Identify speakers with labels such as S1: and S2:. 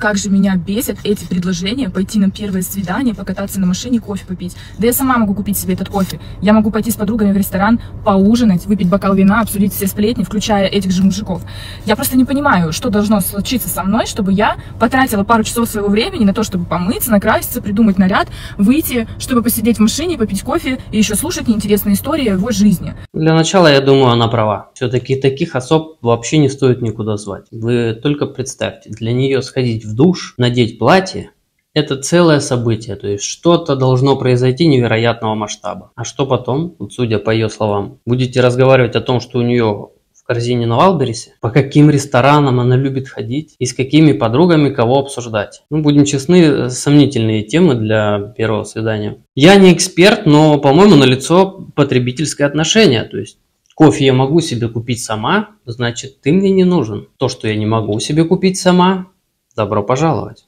S1: Как же меня бесят эти предложения пойти на первое свидание, покататься на машине, кофе попить. Да я сама могу купить себе этот кофе. Я могу пойти с подругами в ресторан, поужинать, выпить бокал вина, обсудить все сплетни, включая этих же мужиков. Я просто не понимаю, что должно случиться со мной, чтобы я потратила пару часов своего времени на то, чтобы помыться, накраситься, придумать наряд, выйти, чтобы посидеть в машине, попить кофе и еще слушать неинтересные истории о его жизни.
S2: Для начала, я думаю, она права. Все-таки таких особ вообще не стоит никуда звать. Вы только представьте, для нее сходить в душ, надеть платье – это целое событие, то есть что-то должно произойти невероятного масштаба. А что потом, вот судя по ее словам, будете разговаривать о том, что у нее в корзине на Вайлдберрисе, по каким ресторанам она любит ходить и с какими подругами кого обсуждать. Ну, будем честны, сомнительные темы для первого свидания. Я не эксперт, но, по-моему, налицо потребительское отношение, то есть кофе я могу себе купить сама, значит, ты мне не нужен. То, что я не могу себе купить сама, добро пожаловать.